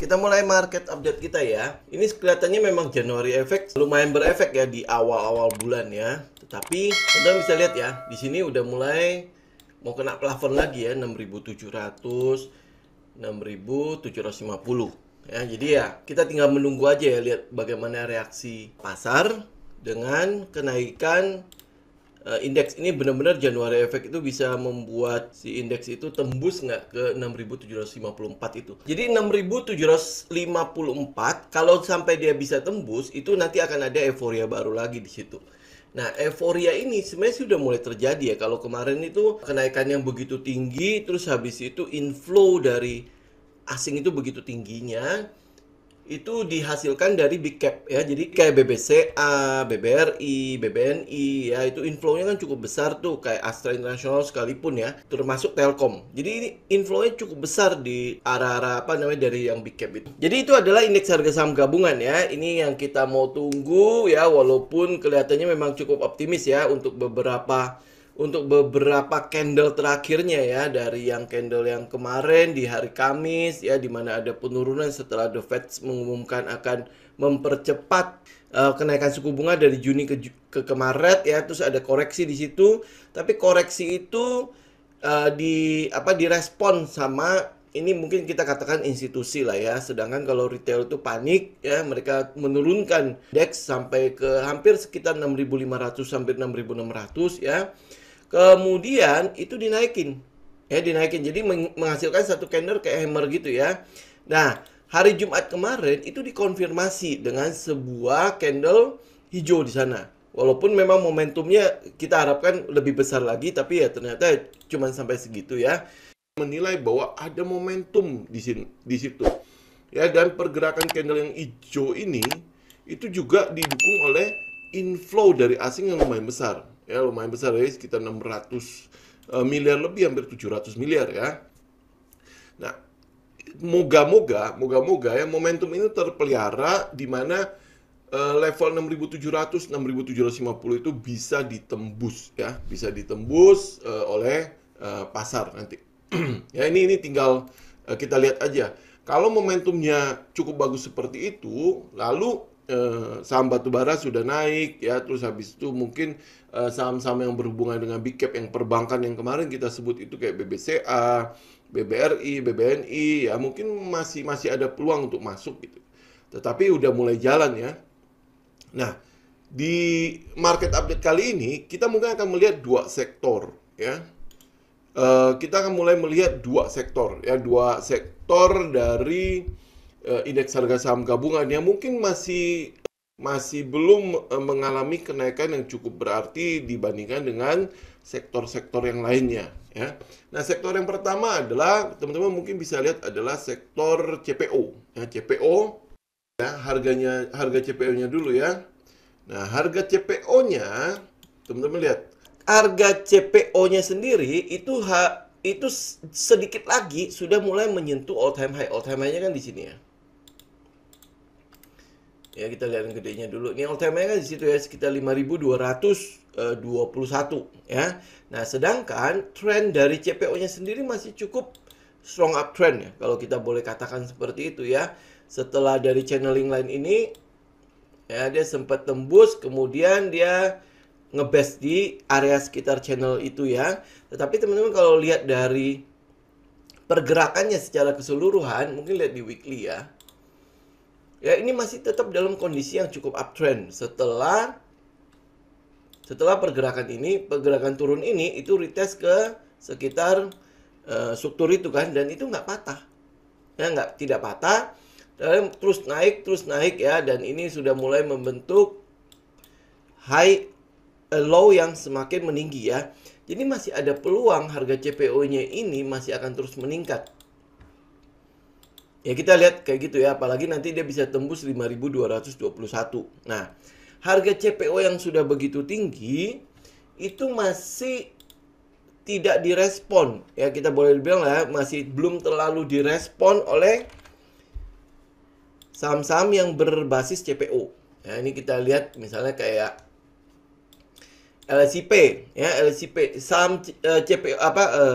Kita mulai market update kita ya. Ini kelihatannya memang January Effect lumayan berefek ya di awal-awal bulan ya. Tetapi teman-teman bisa lihat ya, di sini udah mulai mau kena plafon lagi ya, 6.700, 6.750 ya. Jadi ya kita tinggal menunggu aja ya, lihat bagaimana reaksi pasar dengan kenaikan indeks ini. Benar-benar January Effect itu bisa membuat si indeks itu tembus nggak ke 6.754 itu. Jadi 6.754 kalau sampai dia bisa tembus itu nanti akan ada euforia baru lagi di situ. Nah, euforia ini sebenarnya sudah mulai terjadi ya. Kalau kemarin itu kenaikan yang begitu tinggi, terus habis itu inflow dari asing itu begitu tingginya, itu dihasilkan dari big cap ya. Jadi kayak BBCA, BBRI, BBNI ya, itu inflow-nya kan cukup besar tuh, kayak Astra International sekalipun ya, termasuk Telkom. Jadi ini inflow-nya cukup besar di arah-arah apa namanya dari yang big cap itu. Jadi itu adalah indeks harga saham gabungan ya. Ini yang kita mau tunggu ya, walaupun kelihatannya memang cukup optimis ya untuk beberapa candle terakhirnya ya, dari yang candle yang kemarin di hari Kamis ya, di mana ada penurunan setelah The Fed mengumumkan akan mempercepat kenaikan suku bunga dari Juni ke Maret ya, terus ada koreksi di situ, tapi koreksi itu direspon sama ini mungkin kita katakan institusi lah ya. Sedangkan kalau retail itu panik ya, mereka menurunkan DEX sampai ke hampir sekitar 6.500 sampai 6.600 ya. Kemudian itu dinaikin. Jadi menghasilkan satu candle kayak hammer gitu ya. Nah, hari Jumat kemarin itu dikonfirmasi dengan sebuah candle hijau di sana. Walaupun memang momentumnya kita harapkan lebih besar lagi, tapi ya ternyata cuma sampai segitu ya. Menilai bahwa ada momentum di situ. Ya, dan pergerakan candle yang hijau ini itu juga didukung oleh inflow dari asing yang lumayan besar. Ya, lumayan besar ya, sekitar 600 miliar lebih, hampir 700 miliar ya. Nah, moga-moga ya momentum ini terpelihara, di mana level 6.700, 6.750 itu bisa ditembus ya, bisa ditembus oleh pasar nanti. Ya, ini tinggal kita lihat aja. Kalau momentumnya cukup bagus seperti itu, lalu saham batubara sudah naik ya, terus habis itu mungkin saham-saham yang berhubungan dengan big cap yang perbankan yang kemarin kita sebut itu kayak BBCA, BBRI, BBNI ya, mungkin masih ada peluang untuk masuk gitu. Tetapi udah mulai jalan ya. Nah, di market update kali ini kita mungkin akan melihat dua sektor ya. Kita akan mulai melihat dua sektor dari indeks harga saham gabungan yang mungkin masih belum mengalami kenaikan yang cukup berarti dibandingkan dengan sektor-sektor yang lainnya ya. Nah, sektor yang pertama adalah, teman-teman mungkin bisa lihat, adalah sektor CPO ya. CPO ya, harga CPO-nya dulu ya. Nah, harga CPO-nya, teman-teman lihat, harga CPO-nya sendiri itu sedikit lagi sudah mulai menyentuh all time high. All time high-nya kan di sini ya. Ya, kita lihat yang gedenya dulu. Ini all time high kan di situ ya, sekitar 5.221 ya. Nah, sedangkan tren dari CPO-nya sendiri masih cukup strong uptrend ya, kalau kita boleh katakan seperti itu ya. Setelah dari channeling line ini ya, dia sempat tembus, kemudian dia ngebest di area sekitar channel itu ya. Tetapi teman-teman kalau lihat dari pergerakannya secara keseluruhan, mungkin lihat di weekly ya. Ya, ini masih tetap dalam kondisi yang cukup uptrend. Setelah pergerakan turun ini, itu retest ke sekitar struktur itu kan, dan itu nggak patah. Ya, tidak patah, dan terus naik ya, dan ini sudah mulai membentuk low yang semakin meninggi ya. Jadi masih ada peluang harga CPO-nya ini masih akan terus meningkat. Ya, kita lihat kayak gitu ya, apalagi nanti dia bisa tembus 5.221. Nah, harga CPO yang sudah begitu tinggi itu masih tidak direspon ya, kita boleh bilang ya, masih belum terlalu direspon oleh saham-saham yang berbasis CPO. Ya, ini kita lihat misalnya kayak LSIP ya, LSIP saham CPO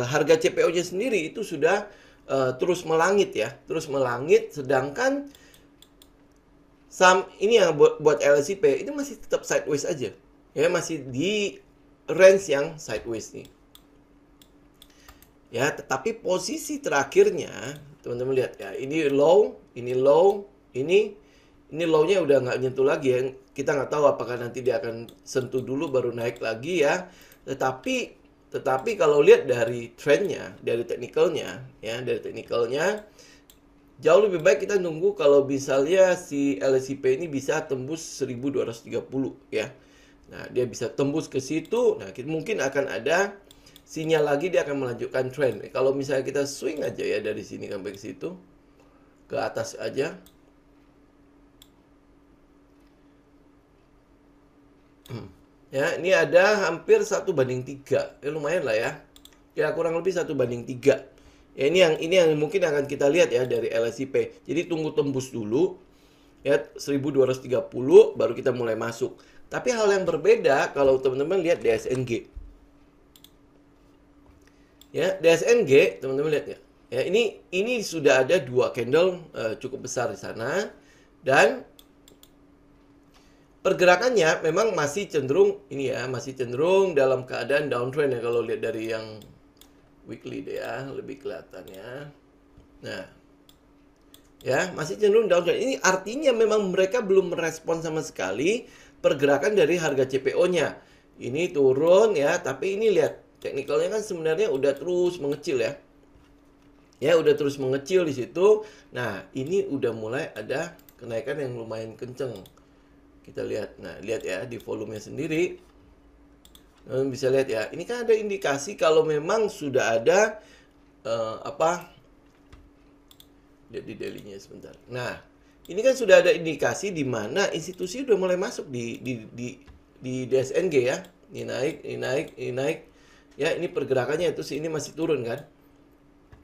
harga CPO-nya sendiri itu sudah terus melangit ya, terus melangit, sedangkan saham ini yang buat LSIP itu masih tetap sideways aja. Ya, masih di range yang sideways nih. Ya, tetapi posisi terakhirnya, teman-teman lihat ya, ini low, ini low, ini low-nya udah nggak nyentuh lagi ya. Kita nggak tahu apakah nanti dia akan sentuh dulu baru naik lagi ya. Tetapi kalau lihat dari trendnya, dari teknikalnya, ya, dari teknikalnya, jauh lebih baik kita nunggu kalau misalnya si LSIP ini bisa tembus 1230 ya. Nah, dia bisa tembus ke situ, nah mungkin akan ada sinyal lagi dia akan melanjutkan trend. Kalau misalnya kita swing aja ya dari sini sampai ke situ, ke atas aja. Ya, ini ada hampir 1:3. Lumayan lah ya. Ya, kurang lebih 1:3. Ya, ini yang mungkin akan kita lihat ya dari LSIP. Jadi tunggu tembus dulu ya 1230 baru kita mulai masuk. Tapi hal yang berbeda kalau teman-teman lihat DSNG. Ya, DSNG teman-teman lihat ya. Ya, ini sudah ada dua candle cukup besar di sana dan pergerakannya memang masih cenderung ini ya, masih cenderung dalam keadaan downtrend ya kalau lihat dari yang weekly deh ya, lebih kelihatannya. Nah, ya, masih cenderung downtrend. Ini artinya memang mereka belum merespon sama sekali pergerakan dari harga CPO-nya. Ini turun ya, tapi ini lihat teknikalnya kan sebenarnya udah terus mengecil ya. Ya, udah terus mengecil di situ. Nah, ini udah mulai ada kenaikan yang lumayan kenceng. Kita lihat. Nah, lihat ya di volumenya sendiri. Bisa lihat ya. Ini kan ada indikasi kalau memang sudah ada lihat di daily-nya sebentar. Nah, ini kan sudah ada indikasi di mana institusi udah mulai masuk di DSNG ya. Ini naik, ini naik, ini naik. Ya, ini pergerakannya itu ini masih turun kan.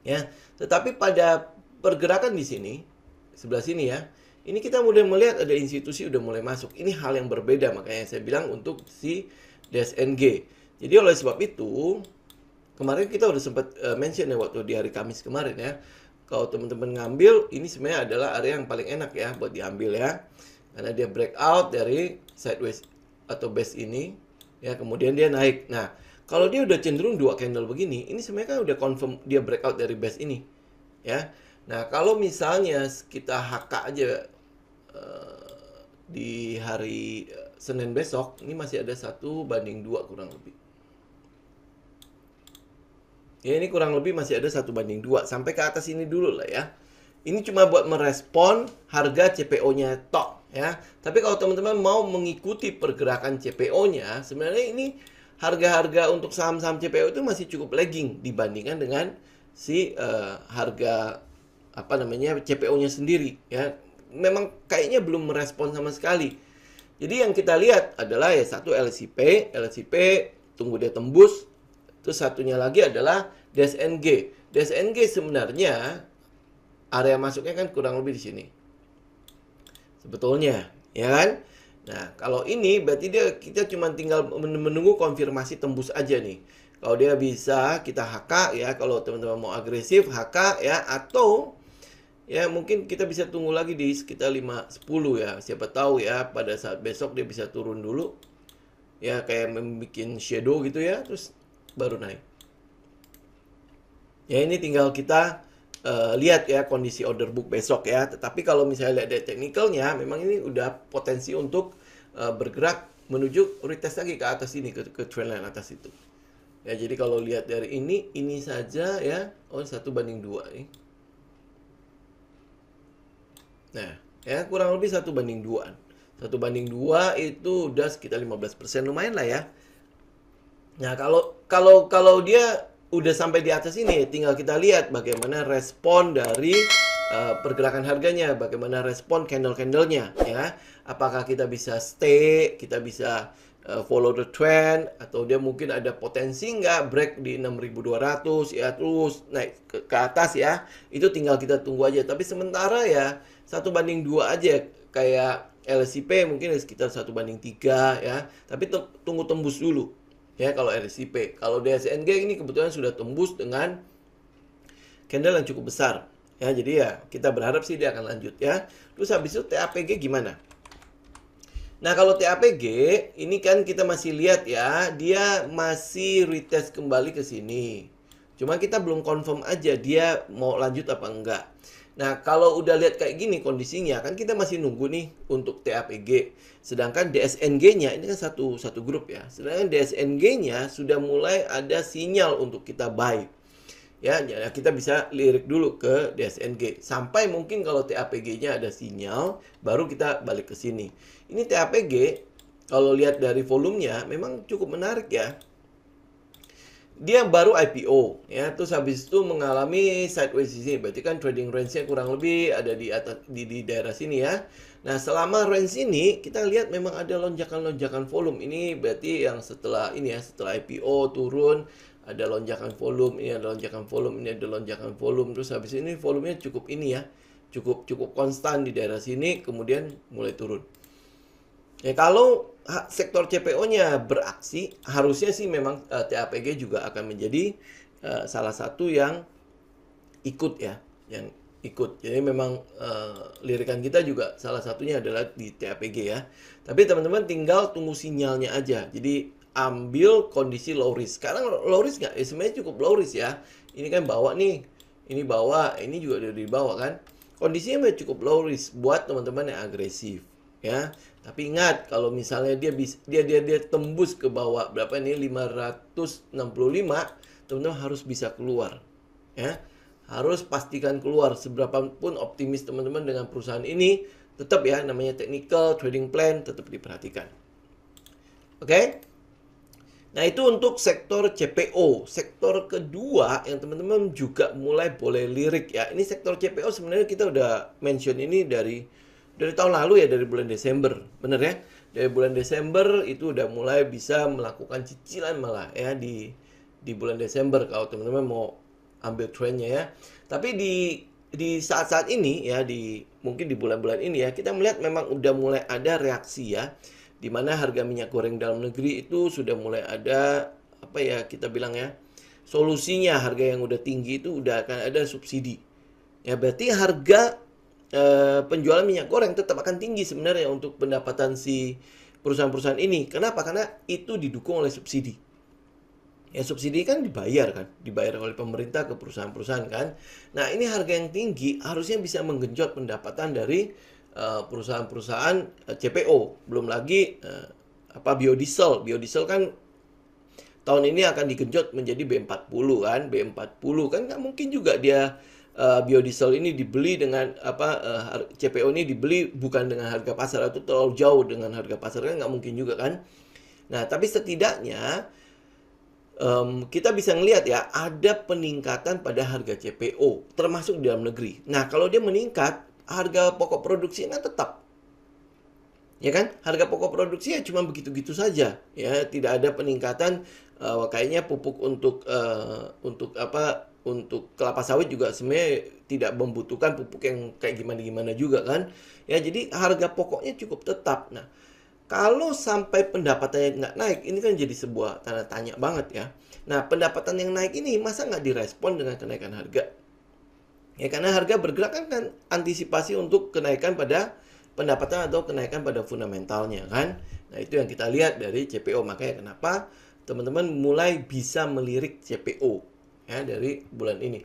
Ya, tetapi pada pergerakan di sini, sebelah sini ya, ini kita mulai melihat ada institusi udah mulai masuk. Ini hal yang berbeda, makanya saya bilang untuk si DSNG. Jadi oleh sebab itu, kemarin kita udah sempat mention ya waktu di hari Kamis kemarin ya. Kalau teman-teman ngambil, ini sebenarnya adalah area yang paling enak ya buat diambil ya. Karena dia breakout dari sideways atau base ini, ya kemudian dia naik. Nah, kalau dia udah cenderung dua candle begini, ini sebenarnya kan udah confirm dia breakout dari base ini, ya. Nah, kalau misalnya kita HK aja di hari Senin besok, ini masih ada 1:2 kurang lebih. Ya, ini kurang lebih masih ada 1:2 sampai ke atas ini dulu lah ya. Ini cuma buat merespon harga CPO-nya tok ya. Tapi kalau teman-teman mau mengikuti pergerakan CPO-nya, sebenarnya ini harga-harga untuk saham-saham CPO itu masih cukup lagging dibandingkan dengan si harga apa namanya CPO-nya sendiri ya. Memang kayaknya belum merespon sama sekali. Jadi yang kita lihat adalah ya satu LSIP tunggu dia tembus. Terus satunya lagi adalah DSNG. DSNG sebenarnya area masuknya kan kurang lebih di sini. Sebetulnya, ya kan? Nah, kalau ini berarti kita cuma tinggal menunggu konfirmasi tembus aja nih. Kalau dia bisa kita HK ya, kalau teman-teman mau agresif HK ya, atau ya mungkin kita bisa tunggu lagi di sekitar 5.10 ya. Siapa tahu ya pada saat besok dia bisa turun dulu. Ya kayak membuat shadow gitu ya, terus baru naik. Ya ini tinggal kita lihat ya kondisi order book besok ya. Tetapi kalau misalnya lihat dari teknikalnya, memang ini udah potensi untuk bergerak menuju retest lagi ke atas ini, ke trendline atas itu. Ya jadi kalau lihat dari ini saja ya, 1:2 nih. Nah ya kurang lebih 1:2. 1:2 itu udah sekitar 15%, lumayan lah ya. Nah, kalau dia udah sampai di atas ini, tinggal kita lihat bagaimana respon dari pergerakan harganya, bagaimana respon candle-candlenya, ya. Apakah kita bisa stay, kita bisa follow the trend, atau dia mungkin ada potensi nggak break di 6.200, ya terus naik ke atas ya. Itu tinggal kita tunggu aja. Tapi sementara ya 1:2 aja, kayak LSIP mungkin sekitar 1:3 ya. Tapi tunggu tembus dulu. Ya kalau LSIP, kalau DSNG ini kebetulan sudah tembus dengan candle yang cukup besar. Ya, jadi ya kita berharap sih dia akan lanjut ya. Terus habis itu TAPG gimana? Nah, kalau TAPG ini kan kita masih lihat ya, dia masih retest kembali ke sini. Cuma kita belum confirm aja dia mau lanjut apa enggak. Nah, kalau udah lihat kayak gini kondisinya, kan kita masih nunggu nih untuk TAPG. Sedangkan DSNG-nya, ini kan satu grup ya. Sedangkan DSNG-nya sudah mulai ada sinyal untuk kita buy. Ya, jadi kita bisa lirik dulu ke DSNG. Sampai mungkin kalau TAPG-nya ada sinyal, baru kita balik ke sini. Ini TAPG, kalau lihat dari volumenya, memang cukup menarik ya. Dia baru IPO ya, terus habis itu mengalami sideways di sini. Berarti kan trading range-nya kurang lebih ada di atas di daerah sini ya. Nah, selama range ini kita lihat memang ada lonjakan-lonjakan volume. Ini berarti yang setelah ini ya, setelah IPO turun ada lonjakan volume, ini ada lonjakan volume, ini ada lonjakan volume. Terus habis ini volumenya cukup ini ya. Cukup konstan di daerah sini, kemudian mulai turun. Ya, kalau sektor CPO-nya beraksi, harusnya sih memang TAPG juga akan menjadi salah satu yang ikut ya, yang ikut. Jadi memang lirikan kita juga salah satunya adalah di TAPG ya. Tapi teman-teman tinggal tunggu sinyalnya aja. Jadi ambil kondisi low risk. Sekarang low risk nggak? Sebenarnya cukup low risk ya. Ini kan bawa nih, ini bawa, ini juga udah dibawa kan. Kondisinya cukup low risk buat teman-teman yang agresif ya. Tapi ingat kalau misalnya dia tembus ke bawah berapa ini 565, teman-teman harus bisa keluar ya. Harus pastikan keluar seberapapun optimis teman-teman dengan perusahaan ini, tetap ya namanya technical trading plan tetap diperhatikan. Oke? Nah, itu untuk sektor CPO. Sektor kedua yang teman-teman juga mulai boleh lirik ya. Ini sektor CPO sebenarnya kita udah mention ini dari tahun lalu ya, dari bulan Desember. Bener ya? Dari bulan Desember itu udah mulai bisa melakukan cicilan malah ya di bulan Desember kalau teman-teman mau ambil trennya ya. Tapi di saat-saat ini ya, mungkin di bulan-bulan ini ya, kita melihat memang udah mulai ada reaksi ya, di mana harga minyak goreng dalam negeri itu sudah mulai ada apa ya kita bilang ya, solusinya. Harga yang udah tinggi itu udah akan ada subsidi ya, berarti harga penjualan minyak goreng tetap akan tinggi sebenarnya untuk pendapatan si perusahaan-perusahaan ini. Kenapa? Karena itu didukung oleh subsidi ya. Subsidi kan dibayar oleh pemerintah ke perusahaan-perusahaan kan. Nah, ini harga yang tinggi harusnya bisa menggenjot pendapatan dari perusahaan-perusahaan CPO. Belum lagi biodiesel kan tahun ini akan digenjot menjadi B40 kan. B40 kan nggak mungkin juga dia biodiesel ini dibeli dengan CPO ini dibeli bukan dengan harga pasar, atau terlalu jauh dengan harga pasar kan nggak mungkin juga kan. Nah, tapi setidaknya kita bisa ngelihat ya, ada peningkatan pada harga CPO termasuk di dalam negeri. Nah, kalau dia meningkat, harga pokok produksi kan tetap, ya kan? Harga pokok produksi ya cuma begitu-gitu saja, ya. Tidak ada peningkatan. Kayaknya pupuk untuk kelapa sawit juga sebenarnya tidak membutuhkan pupuk yang kayak gimana-gimana juga kan. Ya, jadi harga pokoknya cukup tetap. Nah, kalau sampai pendapatannya nggak naik, ini kan jadi sebuah tanda tanya banget ya. Nah, pendapatan yang naik ini masa nggak direspon dengan kenaikan harga? Ya, karena harga bergerak kan antisipasi untuk kenaikan pada pendapatan atau kenaikan pada fundamentalnya kan. Nah, itu yang kita lihat dari CPO. Makanya kenapa teman-teman mulai bisa melirik CPO ya dari bulan ini.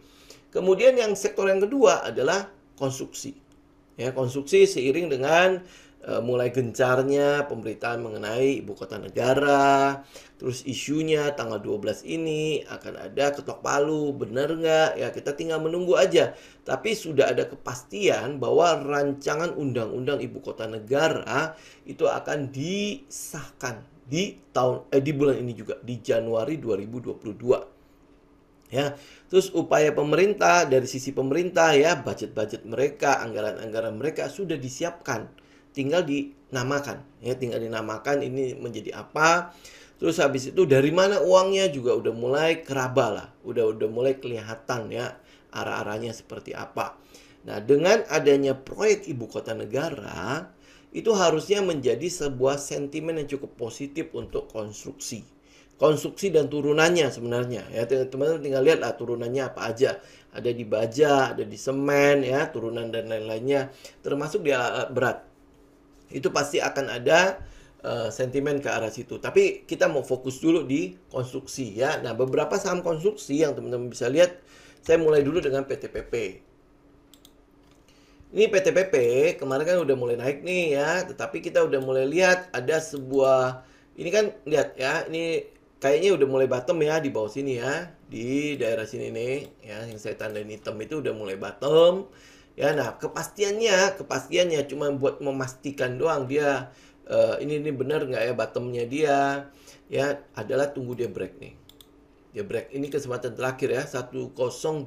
Kemudian yang sektor yang kedua adalah konstruksi. Ya, konstruksi seiring dengan mulai gencarnya pemberitaan mengenai ibu kota negara, terus isunya tanggal 12 ini akan ada ketok palu, benar nggak? Ya, kita tinggal menunggu aja. Tapi sudah ada kepastian bahwa rancangan undang-undang ibu kota negara itu akan disahkan di bulan ini juga, di Januari 2022. Ya, terus upaya pemerintah dari sisi pemerintah ya, budget-budget mereka, anggaran-anggaran mereka sudah disiapkan. Tinggal dinamakan ya, tinggal dinamakan ini menjadi apa. Terus habis itu dari mana uangnya juga udah mulai keraba lah, udah mulai kelihatan ya arah-arahnya seperti apa. Nah, dengan adanya proyek ibu kota negara itu harusnya menjadi sebuah sentimen yang cukup positif untuk konstruksi. konstruksi dan turunannya sebenarnya ya. Teman-teman tinggal lihat lah turunannya apa aja. Ada di baja, ada di semen ya, turunan dan lain-lainnya, termasuk di alat berat. Itu pasti akan ada sentimen ke arah situ. Tapi kita mau fokus dulu di konstruksi ya. Nah, beberapa saham konstruksi yang teman-teman bisa lihat, saya mulai dulu dengan PTPP. Ini PTPP kemarin kan udah mulai naik nih ya, tetapi kita udah mulai lihat ada sebuah, ini kan lihat ya, ini kayaknya udah mulai bottom ya di bawah sini ya, di daerah sini nih ya, yang saya tandain hitam itu udah mulai bottom ya. Nah, kepastiannya cuma buat memastikan doang dia ini benar nggak ya bottomnya dia ya, adalah tunggu dia break nih. Dia break, ini kesempatan terakhir ya, 1085.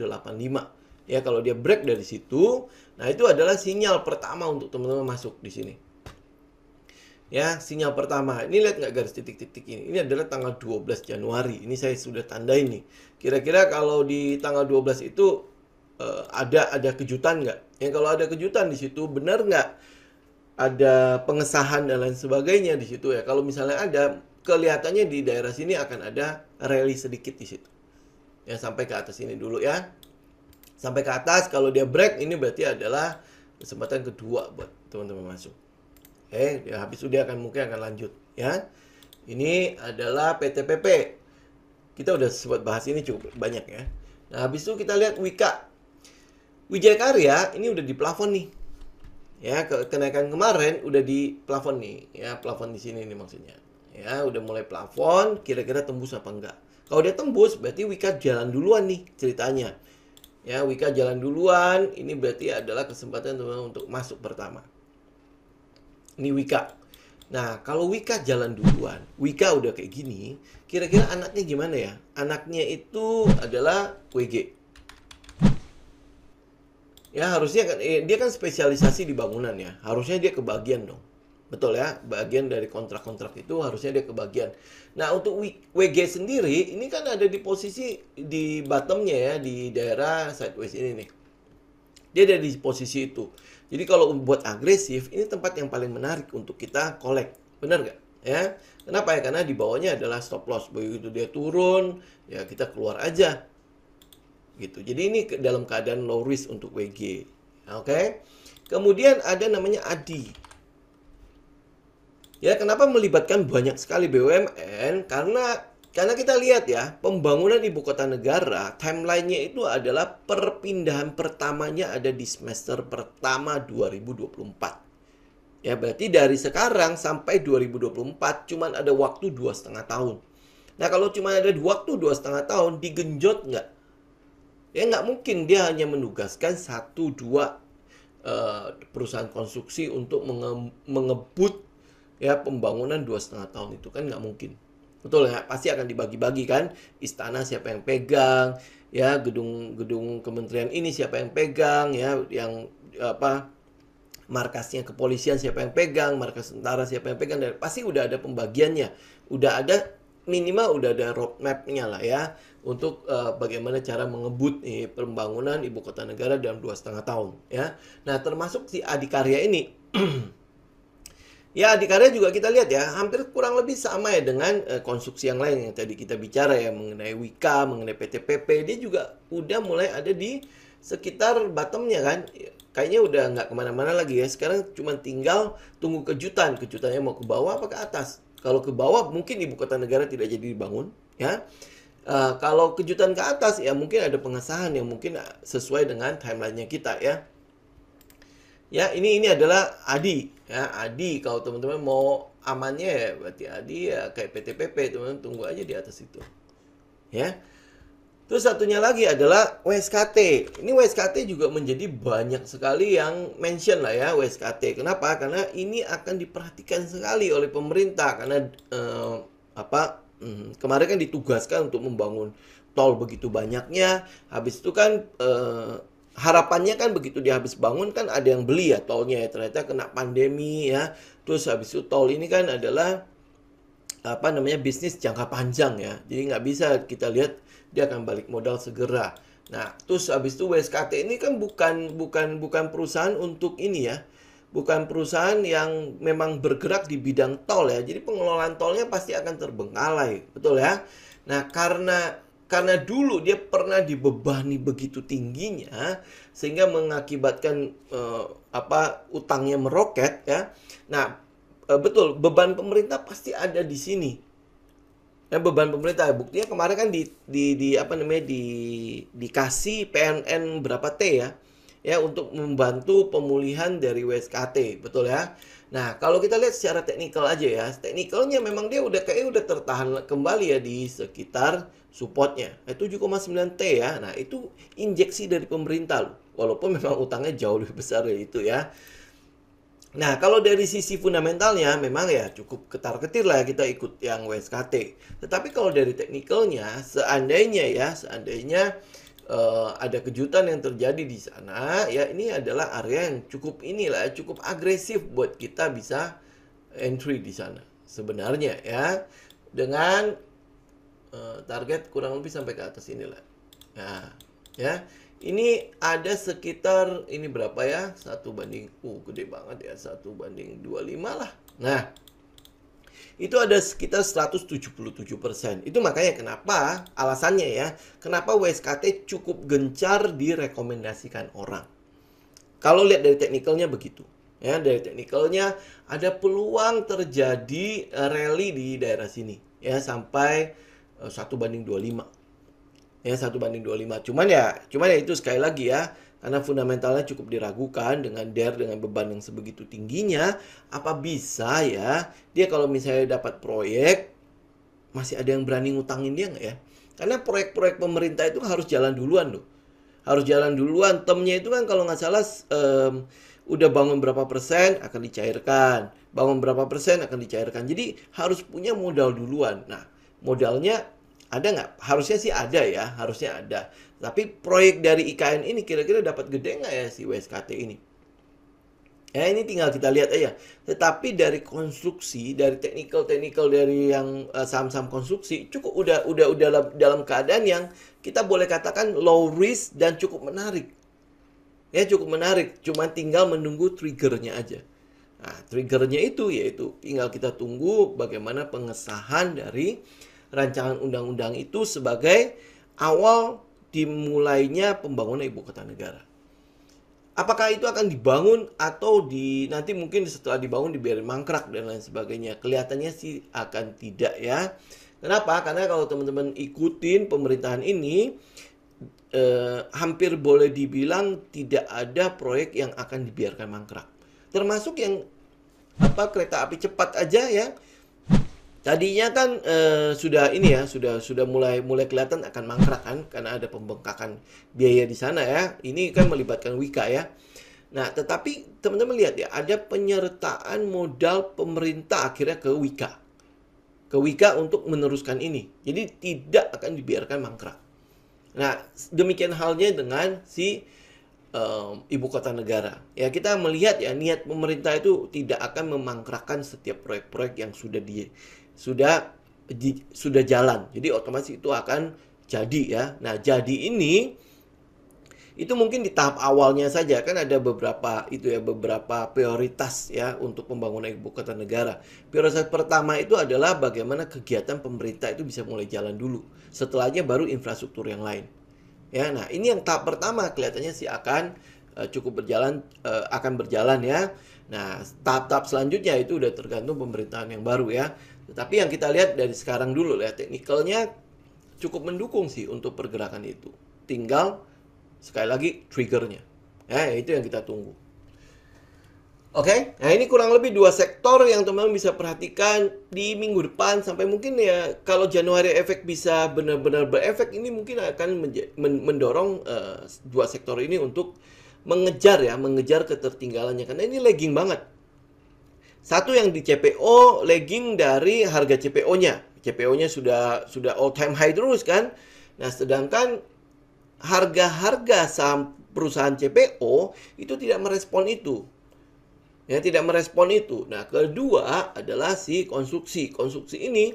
Ya, kalau dia break dari situ, nah itu adalah sinyal pertama untuk teman-teman masuk di sini. Ya, sinyal pertama. Ini lihat nggak garis titik-titik ini? Ini adalah tanggal 12 Januari. Ini saya sudah tandai nih. Kira-kira kalau di tanggal 12 itu ada kejutan nggak? Ya, kalau ada kejutan di situ, benar nggak ada pengesahan dan lain sebagainya di situ ya? Kalau misalnya ada, kelihatannya di daerah sini akan ada rally sedikit di situ. Ya, sampai ke atas ini dulu ya. Sampai ke atas, kalau dia break, ini berarti adalah kesempatan kedua buat teman-teman masuk. Ya, habis itu dia mungkin akan lanjut ya. Ini adalah PTPP. Kita udah sempat bahas ini cukup banyak ya. Nah, habis itu kita lihat Wika. Wijaya Karya ini udah di plafon nih. Ya, kenaikan kemarin udah di plafon nih. Ya, plafon di sini nih maksudnya. Ya, udah mulai plafon, kira-kira tembus apa enggak. Kalau dia tembus, berarti Wika jalan duluan nih ceritanya. Ya, Wika jalan duluan, ini berarti adalah kesempatan teman-teman untuk masuk pertama. Ini Wika. Nah, kalau Wika jalan duluan, Wika udah kayak gini, kira-kira anaknya gimana ya? Anaknya itu adalah WG. Ya, harusnya kan dia kan spesialisasi di bangunan ya. Harusnya dia kebagian dong. Betul ya, bagian dari kontrak-kontrak itu harusnya dia kebagian. Nah, untuk WG sendiri, ini kan ada di posisi di bottomnya ya, di daerah sideways ini nih. Dia ada di posisi itu. Jadi kalau buat agresif, ini tempat yang paling menarik untuk kita collect. Benar nggak? Ya. Kenapa ya? Karena di bawahnya adalah stop loss. Begitu dia turun, ya kita keluar aja. Gitu. Jadi ini dalam keadaan low risk untuk WG. Oke. Kemudian ada namanya ADI. Ya, kenapa melibatkan banyak sekali BUMN? Karena kita lihat ya, pembangunan ibu kota negara, timelinenya itu adalah perpindahan pertamanya ada di semester pertama 2024. Ya, berarti dari sekarang sampai 2024 cuma ada waktu 2,5 tahun. Nah, kalau cuma ada waktu 2,5 tahun, digenjot nggak? Ya, nggak mungkin dia hanya menugaskan 1-2 perusahaan konstruksi untuk mengebut ya pembangunan 2,5 tahun itu kan nggak mungkin. Betul ya, pasti akan dibagi-bagi kan. Istana siapa yang pegang, ya gedung kementerian ini siapa yang pegang, ya yang markasnya kepolisian siapa yang pegang, markas tentara siapa yang pegang, dan pasti udah ada pembagiannya. Udah ada minimal udah ada roadmap-nya lah ya untuk bagaimana cara mengebut pembangunan ibu kota negara dalam 2,5 tahun ya. Nah, termasuk si Adikarya ini ya, Adikarya juga kita lihat ya, hampir kurang lebih sama ya dengan konstruksi yang lain yang tadi kita bicara ya, mengenai Wika, mengenai PTPP. Dia juga udah mulai ada di sekitar bottomnya kan. Kayaknya udah nggak kemana-mana lagi ya. Sekarang cuma tinggal tunggu kejutan. Kejutannya mau ke bawah apa ke atas. Kalau ke bawah mungkin ibu kota negara tidak jadi dibangun ya. Kalau kejutan ke atas ya mungkin ada pengesahan yang mungkin sesuai dengan timelinenya kita ya. Ya, ini adalah ADI. Ya, ADI kalau teman-teman mau amannya ya berarti ADI ya kayak PTPP, teman-teman tunggu aja di atas itu. Ya. Terus satunya lagi adalah WSKT. Ini WSKT juga menjadi banyak sekali yang mention lah ya WSKT. Kenapa? Karena ini akan diperhatikan sekali oleh pemerintah karena kemarin kan ditugaskan untuk membangun tol begitu banyaknya. Habis itu kan harapannya kan begitu dia habis bangun kan ada yang beli ya tolnya ya, ternyata kena pandemi ya. Terus habis itu tol ini kan adalah bisnis jangka panjang ya. Jadi nggak bisa kita lihat dia akan balik modal segera. Nah, terus habis itu WSKT ini kan bukan perusahaan untuk ini ya. bukan perusahaan yang memang bergerak di bidang tol ya. Jadi pengelolaan tolnya pasti akan terbengkalai, betul ya. Nah, karena dulu dia pernah dibebani begitu tingginya sehingga mengakibatkan utangnya meroket ya. Nah, betul beban pemerintah pasti ada di sini. Ya, beban pemerintah buktinya kemarin kan dikasih PNN berapa T ya untuk membantu pemulihan dari WSKT, betul ya. Nah, kalau kita lihat secara teknikal aja ya, teknikalnya memang dia udah tertahan kembali ya di sekitar supportnya. 7,9 T ya. Nah, itu injeksi dari pemerintah loh. Walaupun memang utangnya jauh lebih besar dari itu ya. Nah, kalau dari sisi fundamentalnya memang ya cukup ketar-ketir lah kita ikut yang WSKT. Tetapi kalau dari teknikalnya, seandainya ada kejutan yang terjadi di sana, ya ini adalah area yang cukup agresif buat kita bisa entry di sana. Sebenarnya ya, dengan target kurang lebih sampai ke atas inilah. Nah, ya. Ini ada sekitar, ini berapa ya? 1 banding, gede banget ya, 1:25 lah. Nah, itu ada sekitar 177%. Itu makanya kenapa, alasannya ya, kenapa WSKT cukup gencar direkomendasikan orang. Kalau lihat dari teknikalnya begitu. Ya, dari teknikalnya ada peluang terjadi rally di daerah sini. Ya, sampai 1:25. Ya 1:25. Cuman ya itu sekali lagi ya, karena fundamentalnya cukup diragukan dengan dengan beban yang sebegitu tingginya, apa bisa ya dia kalau misalnya dapat proyek masih ada yang berani ngutangin dia nggak ya? Karena proyek-proyek pemerintah itu harus jalan duluan loh. Harus jalan duluan. Termnya itu kan kalau nggak salah udah bangun berapa persen akan dicairkan. Bangun berapa persen akan dicairkan. Jadi harus punya modal duluan. Nah, modalnya ada nggak? Harusnya sih ada ya, harusnya ada. Tapi proyek dari IKN ini kira-kira dapat gede nggak ya si WSKT ini? Ya ini tinggal kita lihat aja. Tetapi dari konstruksi, dari teknikal dari yang saham-saham konstruksi cukup udah dalam keadaan yang kita boleh katakan low risk dan cukup menarik. Ya cukup menarik, cuma tinggal menunggu triggernya aja. Nah, triggernya itu yaitu tinggal kita tunggu bagaimana pengesahan dari rancangan undang-undang itu sebagai awal dimulainya pembangunan ibu kota negara. Apakah itu akan dibangun atau nanti mungkin setelah dibangun dibiarin mangkrak dan lain sebagainya? Kelihatannya sih akan tidak ya. Kenapa? Karena kalau teman-teman ikutin pemerintahan ini, hampir boleh dibilang tidak ada proyek yang akan dibiarkan mangkrak. Termasuk yang kereta api cepat aja ya. Tadinya kan sudah mulai kelihatan akan mangkrak kan karena ada pembengkakan biaya di sana ya. Ini kan melibatkan Wika ya. Nah, tetapi teman-teman lihat ya, ada penyertaan modal pemerintah akhirnya ke Wika. Ke Wika untuk meneruskan ini. Jadi tidak akan dibiarkan mangkrak. Nah, demikian halnya dengan si ibu kota negara. Ya, kita melihat ya niat pemerintah itu tidak akan memangkrakkan setiap proyek-proyek yang sudah jalan. Jadi otomatis itu akan jadi ya. Nah, jadi ini itu mungkin di tahap awalnya saja kan ada beberapa prioritas ya untuk pembangunan ibu kota negara. Prioritas pertama itu adalah bagaimana kegiatan pemerintah itu bisa mulai jalan dulu. Setelahnya baru infrastruktur yang lain. Ya, nah ini yang tahap pertama kelihatannya sih akan akan berjalan ya. Nah, tahap-tahap selanjutnya itu udah tergantung pemerintahan yang baru ya. Tetapi yang kita lihat dari sekarang dulu ya, teknikalnya cukup mendukung sih untuk pergerakan itu. Tinggal sekali lagi triggernya. Ya, itu yang kita tunggu. Oke, nah ini kurang lebih 2 sektor yang teman-teman bisa perhatikan di minggu depan sampai mungkin ya kalau Januari efek bisa benar-benar berefek, ini mungkin akan mendorong 2 sektor ini untuk mengejar ketertinggalannya karena ini lagging banget. Satu yang di CPO lagging dari harga CPO-nya. CPO-nya sudah all time high terus kan. Nah, sedangkan harga-harga saham perusahaan CPO itu tidak merespon itu. Ya, tidak merespon itu. Nah, kedua adalah si konstruksi. Konstruksi ini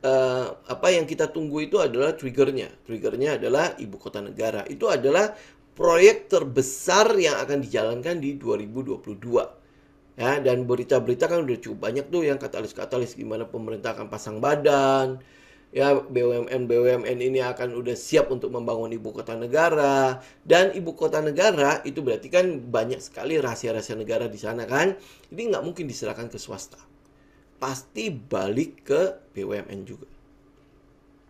yang kita tunggu itu adalah triggernya. Triggernya adalah ibu kota negara. Itu adalah proyek terbesar yang akan dijalankan di 2022. Ya, dan berita-berita kan udah cukup banyak tuh yang katalis-katalis gimana pemerintah akan pasang badan, ya BUMN ini akan udah siap untuk membangun ibu kota negara. Dan ibu kota negara itu berarti kan banyak sekali rahasia-rahasia negara di sana kan. Jadi nggak mungkin diserahkan ke swasta. Pasti balik ke BUMN juga.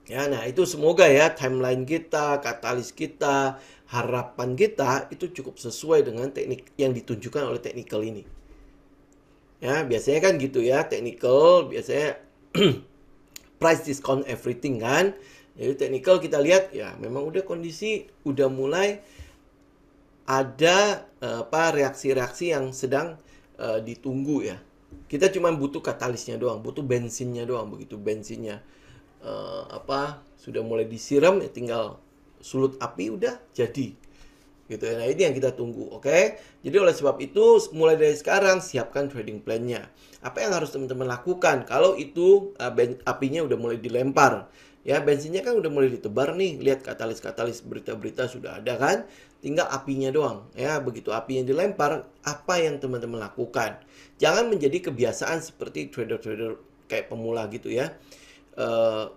Ya, nah itu semoga ya timeline kita, katalis kita, harapan kita itu cukup sesuai dengan teknik yang ditunjukkan oleh technical ini. Ya, biasanya kan gitu ya, technical biasanya price discount everything kan. Jadi technical kita lihat ya memang udah kondisi udah mulai ada reaksi-reaksi yang sedang ditunggu ya. Kita cuma butuh katalisnya doang, butuh bensinnya doang. Begitu bensinnya sudah mulai disiram ya tinggal sulut api udah jadi. Gitu ya. Nah, ini yang kita tunggu, oke? Jadi oleh sebab itu mulai dari sekarang siapkan trading plan-nya. Apa yang harus teman-teman lakukan kalau itu apinya udah mulai dilempar? Ya, bensinnya kan udah mulai ditebar nih. Lihat katalis-katalis berita-berita sudah ada kan? Tinggal apinya doang. Ya, begitu api yang dilempar, apa yang teman-teman lakukan? Jangan menjadi kebiasaan seperti trader-trader kayak pemula gitu ya.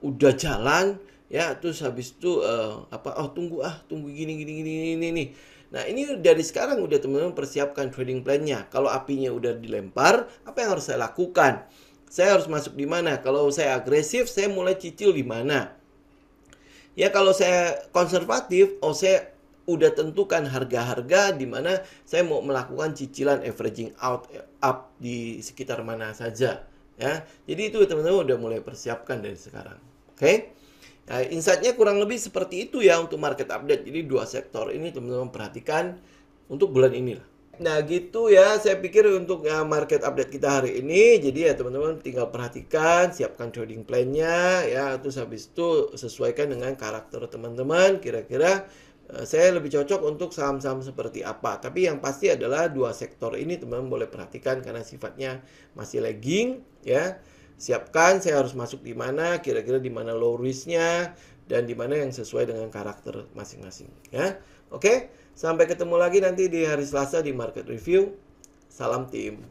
Udah jalan ya, terus habis itu tunggu gini nih. Nah, ini dari sekarang udah teman-teman persiapkan trading plan-nya. Kalau apinya udah dilempar, apa yang harus saya lakukan? Saya harus masuk di mana? Kalau saya agresif, saya mulai cicil di mana? Ya, kalau saya konservatif, saya udah tentukan harga-harga di mana saya mau melakukan cicilan averaging out up di sekitar mana saja. Ya, jadi itu teman-teman udah mulai persiapkan dari sekarang. Oke? Nah, insight-nya kurang lebih seperti itu ya untuk market update. Jadi dua sektor ini teman-teman perhatikan untuk bulan ini lah. Nah gitu ya, saya pikir untuk market update kita hari ini. Jadi ya teman-teman tinggal perhatikan, siapkan trading plan-nya ya. Terus habis itu sesuaikan dengan karakter teman-teman. Kira-kira saya lebih cocok untuk saham-saham seperti apa. Tapi yang pasti adalah dua sektor ini teman-teman boleh perhatikan karena sifatnya masih lagging ya. Siapkan saya harus masuk di mana, kira-kira di mana low risk-nya dan di mana yang sesuai dengan karakter masing-masing ya. Oke, sampai ketemu lagi nanti di hari Selasa di market review. Salam tim.